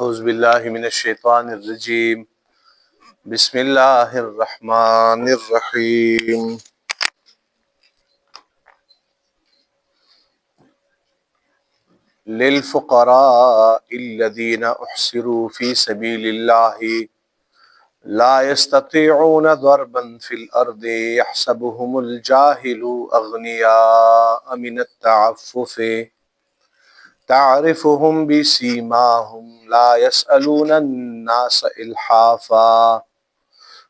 औज़ुबिल्लाहिमिनश्शैतानिर्रजीम बिस्मिल्लाहिर्रहमानिर्रहीम। लिलफ़ुक़राइल्लज़ीना उहसिरू फ़ी सबीलिल्लाहि ला यस्ततीऊना ज़रबन फ़िल अर्दि यहसबुहुमुल जाहिलु अग़नियाअ मिनत तअफ़्फ़ुफ़ि तारिफ़ुहुम बिसीमाहुम ला यसअलूना अन्नास इल्हाफ़ा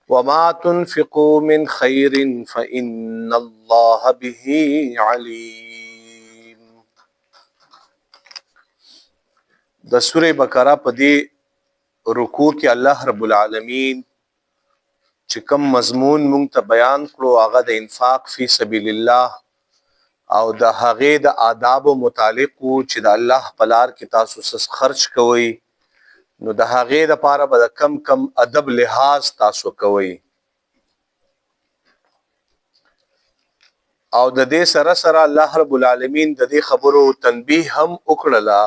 वमा तुनफ़िक़ू मिन ख़ैरिन फ़इन्नल्लाह बिही अलीम। द सूरह बकरा पे दे रुकू के अल्लाह रब्बुल आलमीन چې کوم مضمون مونږ ته بیان کړو هغه د انفاق فی سبیل الله او د هغې د آداب متعلق چې د الله په لار کې تاسو خرج کوئ نو د هغې دپاره به د کم کم ادب لحاظ تاسو کوئ او د دې سره سره الله رب العالمین د دې خبرو تنبیه هم وکړله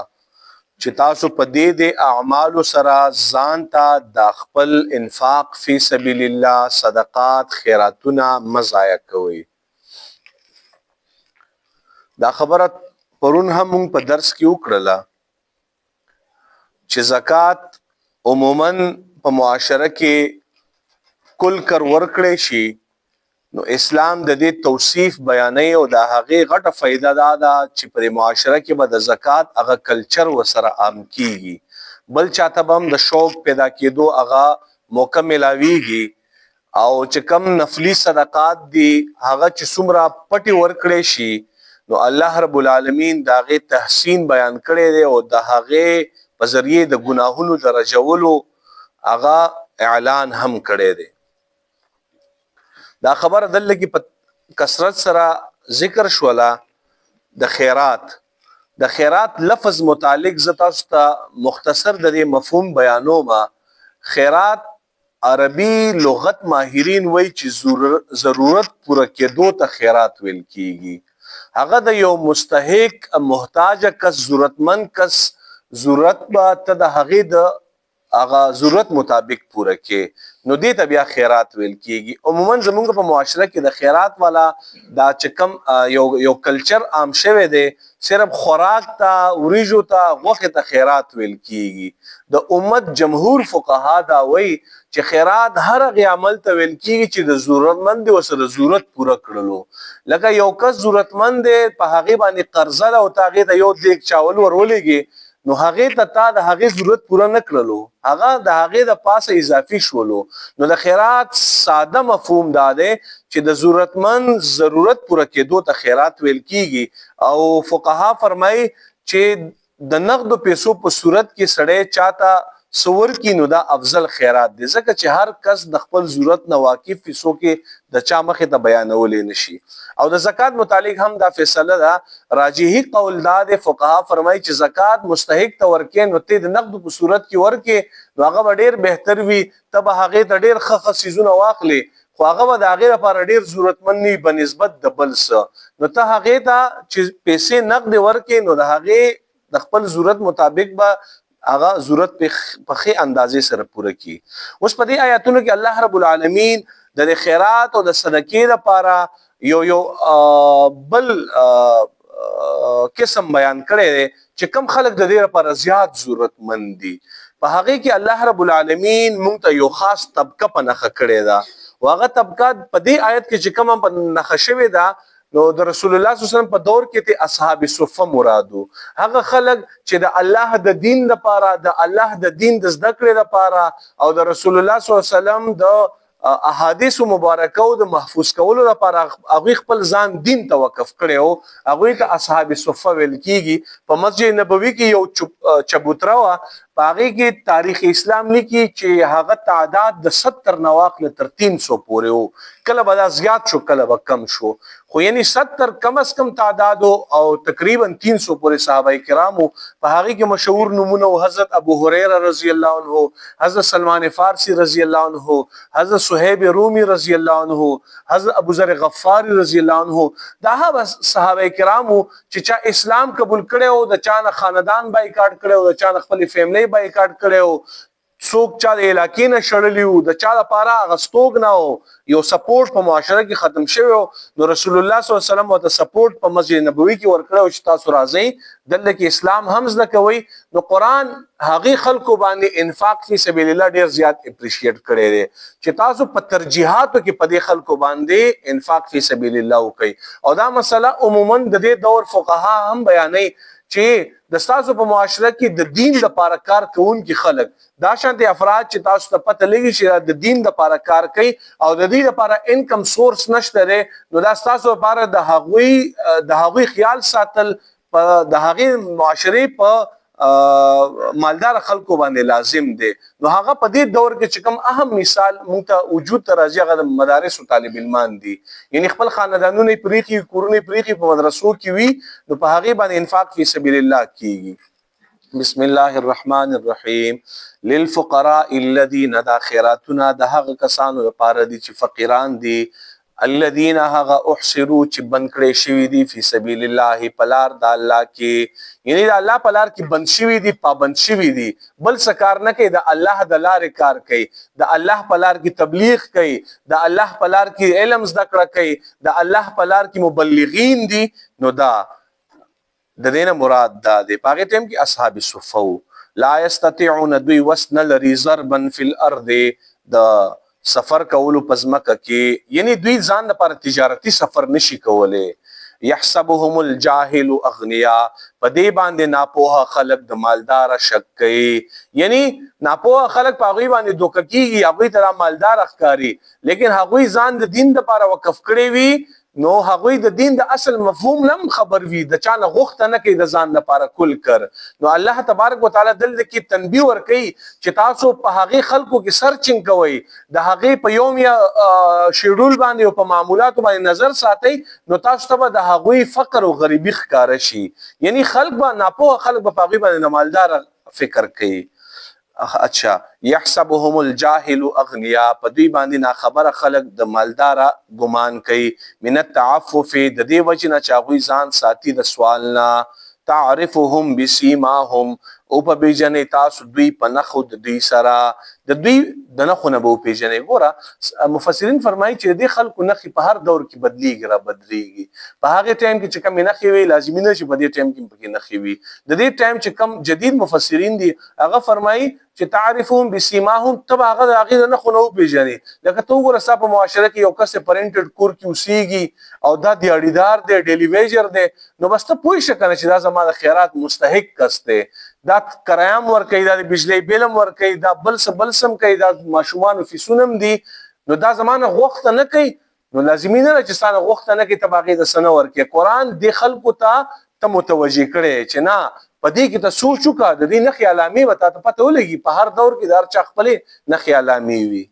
چې تاسو په دې د اعمالو سره ځان ته د خپل انفاق فی سبیل الله صدقات خیراتونه مضایع کوئ. دا خبره پرون هم موږ په درس کې وکړله چې زکات عموما په معاشره کې کل کر ورکړی شي نو اسلام د دې توصیف بیانوي او د هغې غټه فایده دا ده چې په معاشره کې به د زکات هغه کلچر ورسره عام کیږي بل چاته به هم د شوق پیدا کېدو هغه موقع ملاویږي او چې کم نفلی صدقات دي هغه چې څومره پټې ورکړی شي نو الله رب العالمین د هغې تحسین بیان کړی دی او د هغې په ذریعې د ګناهونو د رجولو هغه اعلان هم کړی دی. دا خبر دلته کې په کثرت سره ذکر شوله د خیرات لفظ متعلق ز تاسو ته مختصر د دې مفهوم بیانوم. خیرات عربي لغت ماهرین وایي چې ضرورت پوره کېدو ته خیرات ویل کیږي. هغه د یو مستحق محتاج کس ضرورتمند کس ضرورت به ته د هغې د هغه ضرورت مطابق پوره کې نو دې ته بیا خیرات ویل کېږي. عموما زمونږ په معاشره کې د خیرات والا دا چې کوم یو کلچر عام شوی دی صرف خوراک ته وریژو ته غوښې ته خیرات ویل کېږي. د امت جمهور فقها دا وایي چې خیرات هر هغې عمل ته ویل کېږي چې د ضرورتمند دی ورسره ضرورت پوره کړلو. لکه یو کس ضرورتمند دی په هغې باندې قرضه ده او ته هغې ته یو دیګ چاول ورولېږې نو هغې ته تا د هغې ضرورت پوره نه کړلو هغه د هغې د پاسه اضافي شولو. نو د خیرات ساده مفهوم دا دی چې د ضرورتمند ضرورت پوره کېدو ته خیرات ویل کېږي او فقها فرمایي چې د نقدو پیسو په صورت کې سړی چاته سور کی نو دا افضل خیرات دی ځکه چې هر کس د خپل ضرورت نه واقف پیسو کې د چا مخې ته بیانولی نشي. او د زکات متعلق هم دا فیصله ده راجحي قول دا د فقها فرمایي چې زکات مستحق ته ورکې نو ته د نقدو په صورت کې ورکې نو هغه به ډېر بهتر وي ته به هغې ته ډېر ښه څیزونه واخلې خو هغه به د هغې لپاره ډېر ضرورتمند نه وي په نسبت د بل څه نو ته هغې ته چې پیسې نقد ورکې نو د هغې د خپل ضرورت مطابق به هغه ضرورت په ښې اندازې سره پوره کړي. اوس په دې آیاتونو کې الله رب العالمین د خیرات او د صدقې لپاره یو بل قسم بیان کړی دی چې کم خلک د دې لپاره زیات ضرورتمند دي. په هغې کې الله رب العالمین موږ ته یو خاص طبقه په نښه کړې ده او هغه طبقه په دې آیت کې چې کومه په نښه شوې ده نو د رسول الله صلی الله علیه وسلم په دور کې ته اصحاب صفه مرادو هغه خلک چې د الله د دین لپاره د الله د دین د زده کړې لپاره او د رسول الله صلی الله علیه وسلم د احادیث مبارکه او د محفوظ کولو لپاره هغوی خپل ځان دین ته وقف کړی او هغوی ته اصحاب صفه ویل کېږي. په مسجد نبوي کې یو چبوتره وه په هغې کې تاریخ اسلام لیکي چې هغه تعداد د 70 نه واخله تر 300 پورې و. کله به دا زیات شو کله به کم شو خو یعنی 70 کم از کم تعداد او تقریبا 300 پورې صحابه کرامو. په هغې کې مشهور نمونه و حضرت ابو هریره رضی الله عنه حضرت سلمان فارسی رضی الله عنه حضرت صہیب رومی رضی الله عنه حضرت ابو ذر غفاری رضی الله عنه. دا هغه صحابه کرامو چې چا اسلام قبول کړی او د چا نه خاندان بایکاټ کړی او د چا نه خپل فیملی بایکاټ کړو، څوک چا د علاقې نه شړلی وو، د چا لپاره هغه ستوګ نه و، یو سپورټ په معاشره کې ختم شوی و. نو رسول الله صلی الله علیه وسلم ورته سپورټ په مسجد نبوي کې ورکړی چې تاسو راځئ دلته کې اسلام هم زده کوئ. نو قرآن هغې خلکو باندې انفاق فی سبیل الله ډېر زیات اپریشیټ کړی دی چې تاسو په ترجیحاتو کې په دې خلکو باندې انفاق فی سبیل الله وکړئ. او دا مسله عموما د دې دور فقها هم بیانوي چې د تاسو په معاشره کې د دین لپاره کار کوونکي خلک دا شانتي افراد چې تاسو ته پته لګي چې د دین لپاره کار کوي او د دې لپاره انکم سورس نشته لري، نو دا تاسو لپاره د هغوی خیال ساتل د هغې معاشرې په مالدار خلکو باندې لازم دی. نو هغه په دې دور کې چې کوم اهم مثال مونږ ته وجود ته راځي هغه د مدارس او طالب علمان دي، یعنی خپل خاندانونه پریخي، کورونه پریخي، په مدرسو کې وي، نو په هغې باندې انفاق فی سبیل الله کیږي. بسم الله الرحمن الرحیم. للفقراء الذين دا خیراتونه د هغه کسانو لپاره دي چې فقیران دي، الذين هغه احصروا چې بند کړی شوي دي فی سبیل الله په لار د الله کې، یعنی د الله په لار کې بند شوي دي، پابند شوي دي، بل څه کار نه کوي، د الله د لارې کار کوي، د الله په لار کې تبلیغ کوي، د الله په لار کې علم زده کړه کوي، د الله په لار کې مبلغین دي. نو دا د دې نه مراد دا دی. په هغې ټایم کې اصحاب صفو لا یستطیعون دوی وس نه لري ضربا فی الارض د سفر کولو په ځمکه کې، یعنی دوی ځان لپاره تجارتي سفر نشي کولی. یحسبهم الجاهل اغنیاء په دې باندې ناپوهه خلک د مالدار شک کوي، یعنی ناپوهه خلک په هغوی باندې دوکه کیږي، هغوی ته مالدار ښکاري، لیکن هغوی ځان د دین لپاره وقف کړی وي، نو هغوی د دین د اصل مفهوم نه خبر وي، د چا نه غوښته نه کوي د ځان لپاره کل کر. نو الله تبارک وتعالی دلته کې تنبیه ورکوي چې تاسو په هغې خلکو کې سرچینګ کوئ، د هغې په یوم یا شیډول باندې او په معمولاتو باندې نظر ساتئ، نو تاسو ته به د هغوی فقر او غریبي ښکاره شي، یعنی خلک به ناپوهه خلک به په هغوی باندې د مالدار فکر کوي. اچھا، یحسبهم الجاهل اغنیاء په دوی باندې ناخبره خلک د مالداره ګمان کوي، من التعفف د دې وجې نه چې هغوی ځان ساتي د سوال نه. تعرفهم بسیماهم او په پیژنې تاسو دوی په نښو د دوی سره، د دوی د نښو نه به وپېژنئ. ګوره مفسرین فرمایي چې د دې خلکو نښې په هر دور کې بدلیږي را بدلیږي. په هغې ټایم کې چې کمې نښې وي لازمي نه چې په دې ټایم کې پکې نښې وي. د دې ټایم چې کم جدید مفسرین دي هغه فرمایي چې تعرفهم بسیماهم ته به هغه د هغې د نښو نه وپېژنې. لکه ته وګوره ستا په معاشره کې یو کس پرنټډ کور کې اوسېږي او دا دیاړیدار دی، ډیلی ویجر دی، نو بس ته پوه شه که نه چې دا زما د خیرات مستحق کس دی، دا کرایه هم ورکوي، دا د بجلی بیل هم ورکوي، دا بل څه هم کوي، دا ماشومانو فیسونه هم دي، نو دا زما نه غوښته نه کوي، نو لازمي نه ده چې ستا نه غوښته نه کوي ته به هغې د څه نه ورکوې. قرآن دې خلکو ته متوجه کړی چې نه په دې کې ته سوچ وکړه، د دې نښې علامې به تا ته پته ولګي. په هر دور کې د هر چا خپلې نښې علامې وي،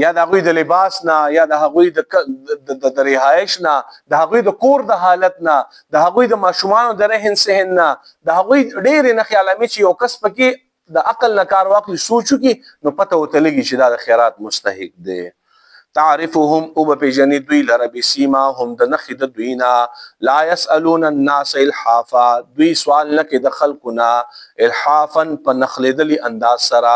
یا د هغوی د لباس نه، یا د هغوی د رهایش نه، د هغوی د کور د حالت نه، د هغوی د ماشومانو د رهن سهن نه، د هغوی ډېرې نښې علامې چې یو کس پکې د عقل نه کار واخلي سوچ وکړي نو پته ورته لګي چې دا د خیرات مستحق دی. تعرفهم او به پیژنې دوی لره بسیماهم د نښې د دوی نه، لا یسألون الناس الحافا دوی سوال نه کوي د خلکو نه الحافا په نښلېدلي انداز سره،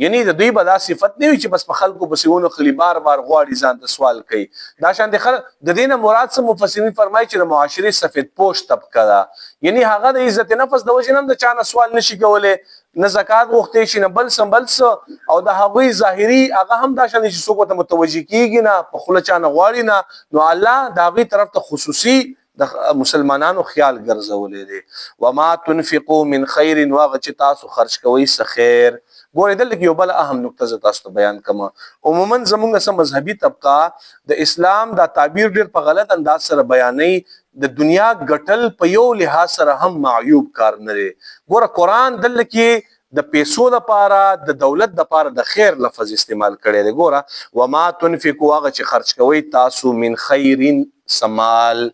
یعنی د دوی به دا صفت نه وي چې بس په خلکو پسې ونښلي، بار بار غواړي ځان ته سوال کوي. دا شانتې خلک د دې نه مراد څه مفسرین فرمایي چې د معاشرې سفید پوش طبقه ده، یعنی هغه د عزت نفس د وجې نه هم د چا نه سوال نشي کولی، نه زکات غوښتی شي، نه بل څه، او د هغوی ظاهري هغه هم دا شان چې څوک ورته متوجه کېږي نه، په خوله چا نه غواړي نه، نو الله د هغوی طرف ته خصوصي د مسلمانانو خیال ګرځولی دی. وما تنفقوا من خیر واغه چې تاسو خرج کوئ څه خیر. ګورې دلته کې یو بل اهم نقطه زه تاسو ته بیان کوم. عموما زمونږ څه مذهبي طبقه د اسلام دا تعبیر ډېر په غلط انداز سره بیانوي، د دنیا ګټل په یو لحاظ سره هم معیوب کار نه دی. ګوره قرآن دلته کې د پیسو لپاره د دولت لپاره د خیر لفظ استعمال کړی دی. ګوره وما تنفقوا هغه چې خرج کوئ تاسو من خیرین سمال،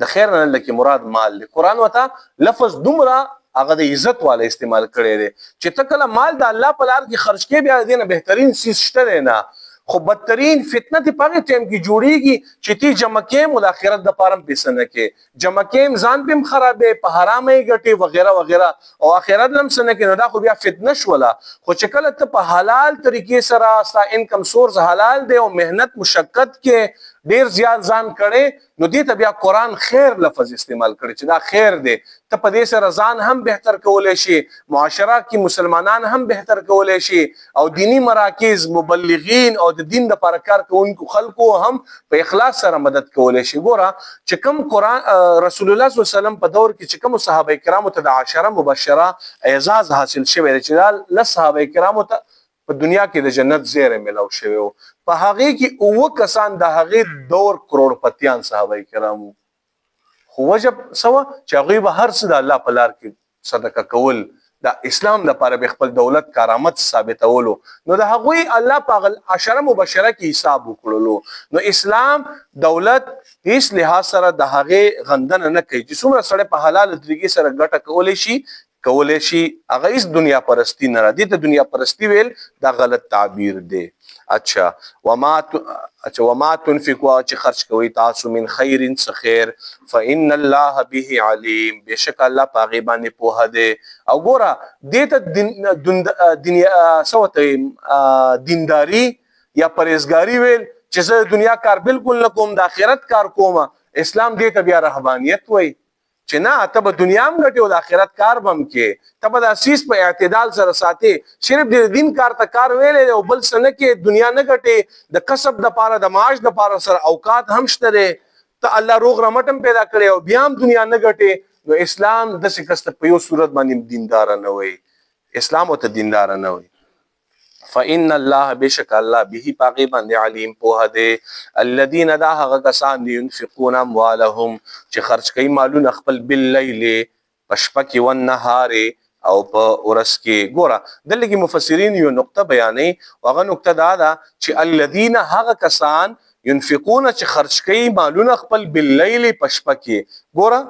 د خیر نه لکه مراد مال دی. قرآن ورته لفظ دومره هغه د عزت والا استعمال کړی دی چې ته کله مال د الله په لار کې خرج کې بیا د دې نه بهترین څیز شته دی نه، خو بدترین فتنه ته پغه ټیم کې جوړیږي چې تی جمع کېم او د آخرت د پاره پیسې نه کې جمع کېم ځان پم خرابې په حرامه ګټي وغیرہ وغیرہ او آخرت هم سن کې نو دا خو بیا فتنه شولا خو چې کله ته په حلال طریقې سره ستا انکم سورس حلال دی او مهنت مشقت کې ډیر زیات ځان کړي نو دې ته بیا قرآن خیر لفظ استعمال کړي چې دا خیر دی ته په دې سره ځان هم بهتر کولای شي معاشره کې مسلمانان هم بهتر کولای شي او دینی مراکز مبلغین او د دین د لپاره کار کوونکو خلکو هم په اخلاص سره مدد کولای شي ګوره چې کوم قرآن رسول الله صلی الله علیه وسلم په دور کې چې کوم صحابه کرامو ته د عشره مبشره اعزاز حاصل شوی دی چې له صحابه کرامو ته په دنیا کې د جنت زیره ملو شوی او په هغه کې اوه کسان د هغه دور کروڑپتیان صحابه کرامو خو وجب سوا چې هغه به هر څه د الله په لار کې صدقه کول د اسلام لپاره به خپل دولت کرامت ثابتولو نو د هغه الله په عشره مبشره کې حساب وکړلو نو اسلام دولت هیڅ لحاظ سره د هغه غندنه نه کوي چې څومره سره په حلال طریقې سره ګټه کولای شي هغه هیڅ دنیا پرستی نه را دي ته دنیا پرستی ویل دا غلط تعبیر دی اچھا وما تنفقوا چې خرج کوي تاسو من خیر خیر فإن الله به علیم بشک الله پاغي باندې په هده او ګوره دې ته دنیا سوته دینداری یا پرهیزګاری ویل چې زه دنیا کار بالکل نه کوم د آخرت کار کوم اسلام دې ته بیا رهبانیت وای چې نه ته به دنیا هم ګټي او د آخرت کار بم کې ته به د اسیس په اعتدال سره ساتي صرف د دین کار ته کار ویلې او بل څه نه کې دنیا نه ګټي د کسب د پاره د معاش د پاره سره اوقات هم شته ته الله روغ رمټم پیدا کړي او بیا هم دنیا نه ګټي نو اسلام د سکست په یو صورت باندې دیندار نه وي اسلام او ته دیندار نه وي فإن الله بشک الله به پاغي باندې علیم په هده الذين دا هغه کسان ينفقون اموالهم چې خرج کوي مالونه خپل بالليل پشپکی والنهار او په ورس کې ګوره دلته مفسرین یو نقطه بیانې هغه نقطه دا ده چې الذين هغه کسان ينفقون چې خرج کوي مالونه خپل بالليل پشپکی ګوره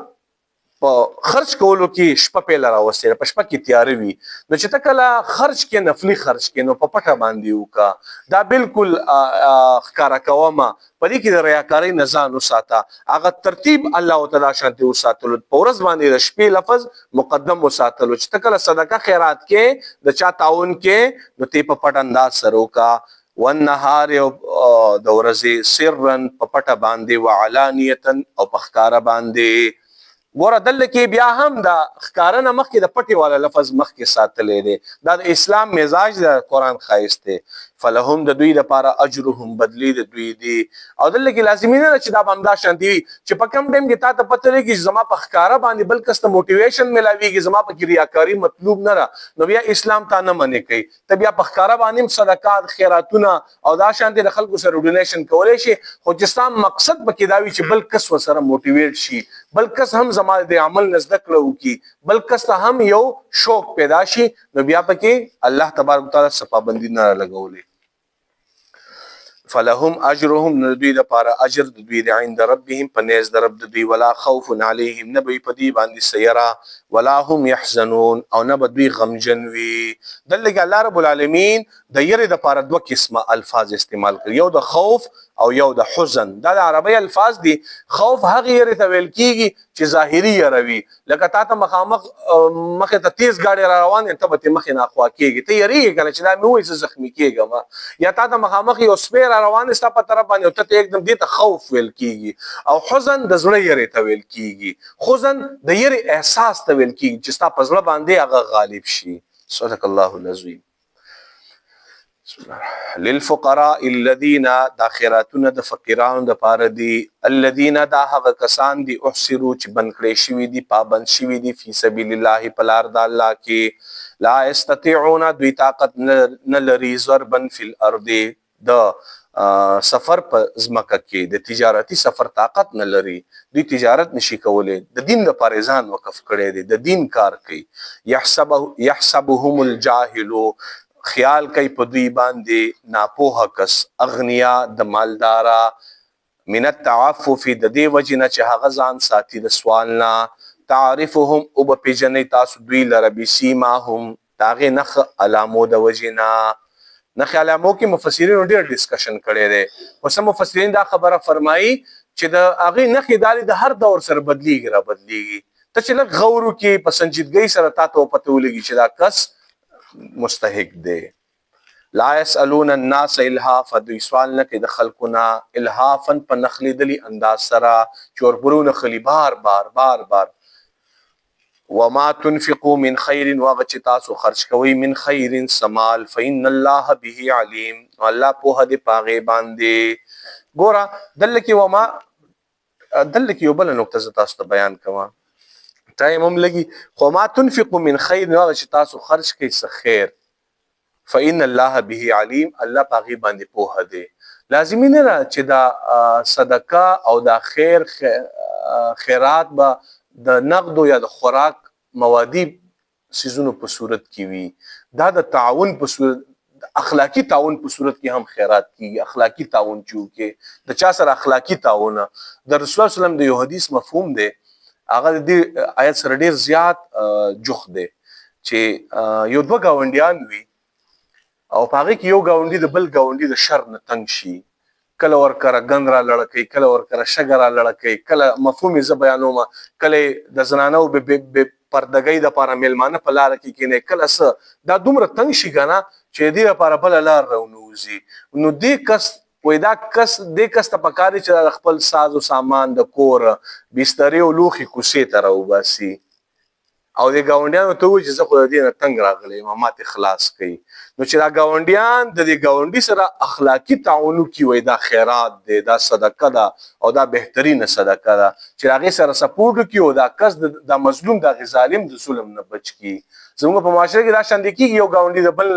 په خرج کولو کې شپه په لاره وسره په شپه کې تیار وي نو چې تکله خرج کې نفلي خرج کې نو په پټه باندې وکا دا بالکل ښکارا کوما په دې کې د ریاکاری نه ځان وساته هغه ترتیب الله تعالی شانته وساتلو په ورځ باندې د شپې لفظ مقدم وساتلو چې تکله صدقه خیرات کې د چا تعاون کې نو ته په پټ انداز سره وکا والنهار د ورځې سرن په پټه باندې وعلانیه او په ښکارا باندې ګوره دلته کې بیا هم د ښکارنه مخکې د پټي والا لفظ مخکې ساتلې دی دا د اسلام مزاج د قرآن ښایست دی فلهم د دوی لپاره اجرهم بدلی د دوی دی او دلته کې لازمي نه چې دا بمدا شانتي وي چې په کم ټیم کې تا ته پته لګي چې زما په ښکارا باندې بل کس ته موټیویشن ملاويږي زما په کې ریاکاری مطلوب نه را نو بیا اسلام تا نه منې کوي ته بیا په ښکارا باندې صدقات خیراتونه او دا شانتي د خلکو سره ډونیشن کولای شي خو چې سم مقصد پکې دا وي چې بل کس وسره موټیویټ شي بل کس هم زما د عمل نزد کړو کی بل کس ته هم یو شوق پیدا شي نو بیا پکې الله تبارک وتعالى صفابندی نه لګولې فلهم اجرهم ندوی د پاره اجر د دوی عند ربهم پنيز د رب د دوی ولا خوف عليهم نبي پدی باندې سيرا ولا هم يحزنون او نه بدوی غمجن وي دلته الله رب العالمین د یری د پاره دوه قسمه الفاظ استعمال کړ یو د خوف او یو د حزن دا د عربی الفاظ دي خوف هغه یری ته ویل کیږي چې ظاهري یروي لکه تا ته مخامخ مخه ته تیز گاډي را روان ته به مخه نه خوا کیږي ته یری کنه چې دا مې وې زخمی کیږم یا تا ته مخامخ یو سپیر روان است په طرف باندې ته एकदम دې ته خوف ویل کیږي او حزن د زړه یری ته ویل کیږي حزن د یری احساس ته ویل کیږي چې ستا په زړه باندې هغه غالب شي صدق الله العظیم للفقراء الذين داخراتون د فقیرانو د پاره دي الذين دا هغه کسان دي احسروا چې بنکړې شوی دي پابند شوی دي فی سبیل الله پلار د الله کې لا استطيعون دوی طاقت نه لري ضربن فی الارض د سفر په ځمکه کې د تجارتي سفر طاقت نه لري دوی تجارت نشي کولای د دین لپاره ځان وقف کړي دي د دین کار کوي يحسبهم الجاهل خیال کوي په دوی باندې ناپوه کس اغنیا د مالدارا من التعفف د دې وجنه چې هغه ځان ساتي د سوال نه تعرفهم او په جنې تاسو دوی لره بسیماهم تاغه نخ علامو د وجنه نخ علامو کې مفسرین ډېر ډسکشن کړي دي او سم مفسرین دا خبره فرمایي چې د هغه نخ دالي د هر دور سره بدلیږي را بدلیږي ته چې لږ غورو کې په سنجیدګۍ سره تاسو پته ولګي چې دا کس مستحق دی لا يسالون الناس الهافا دوی سوال نه کوي د خلقنا الهافا په نخلیدلی انداز سره چوربرونه خلی بار بار بار بار وما تنفقوا من خير واغچ تاسو خرج کوي من خير سمال فإن الله به عليم الله په دې پاغه باندې ګورا دلته وما دلته یو بل نقطه تاسو ته بیان کوم ټایم هم لګي خو ما تنفقوا من خير واغچ تاسو خرج کوي څه خیر فإن الله به عليم الله پاغي باندې په دې لازمي نه چې دا صدقه او دا خیر خیرات به د نقد یا د خوراک موادی سيزونو په صورت کې وي دا د تعاون په صورت اخلاقی تعاون په صورت کې هم خیرات کیږي اخلاقی تعاون چې د چا سره اخلاقی تعاون د رسول الله سلام د یو حدیث مفهوم دی هغه د آیت سره ډیر زیات جوخ دی چې یو دوه گاونډیان وي او پاغه کې یو گاونډي د بل گاونډي د شر نه تنگ شي کله ور کړه غندرا لړکې کله ور کړه شګرا لړکې کله مفهوم ز بیانوما کله د زنانو به پردګۍ د پاره ملمانه په لار کې کینه کله س دا دومره تنگ شي کنه چې دې لپاره بل لار رونوزي نو دې کس وېدا کس دې کس ته پکاري چې خپل ساز او سامان د کور بستر او لوخي کوسې ته راوباسي او د گاونډیانو ته وایي چې زه خو دې نه تنگ راغلی مات خلاص کړي نو چې دا گاونډیان د دې گاونډي سره اخلاقی تعاون کوي دا خیرات دی دا صدقه ده او دا بهترینه صدقه ده چې هغه سره سپورټ کوي دا کس د مظلوم د ظالم د ظلم نه بچ کی زموږ په معاشره کې دا شان دي کې یو گاونډي د بل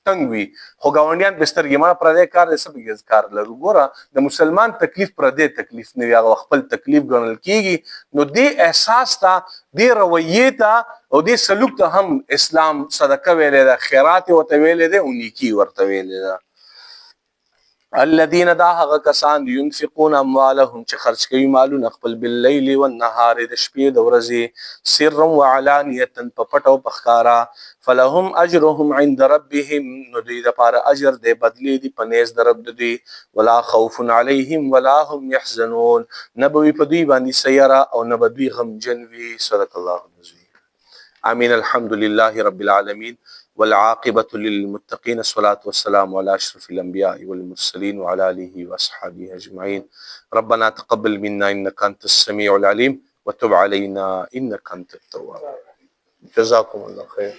تنگ وي خو گاونډیان بسترګې ما پردې کار دې سب کار لرو ګوره د مسلمان تکلیف پردې تکلیف نه هغه خپل تکلیف ګڼل کیږي نو دې احساس ته دې رویه ته او دې سلوک ته هم اسلام صدقه ویلې ده خیرات ورته ویلې ده او نیکی ورته ویلې ده الذين دا هغه کسان ينفقون اموالهم چې خرج کوي مالونه خپل بالليل والنهار د شپې د ورځې سرا وعلانيه په پټ او په ښکارا فلهم اجرهم عند ربهم نو دوی لپاره اجر دی بدلی دی په نيز د رب دوی ولا خوف عليهم ولا هم يحزنون نبوي په دوی باندې سيرا او نبوي غمجن وي صدق الله العظيم امين الحمد لله رب العالمين والعاقبة للمتقين الصلاة والسلام على أشرف الأنبياء والمرسلين وعلى آله وأصحابه أجمعين ربنا تقبل منا إنك أنت السميع العليم وتب علينا إنك أنت التواب جزاكم الله خير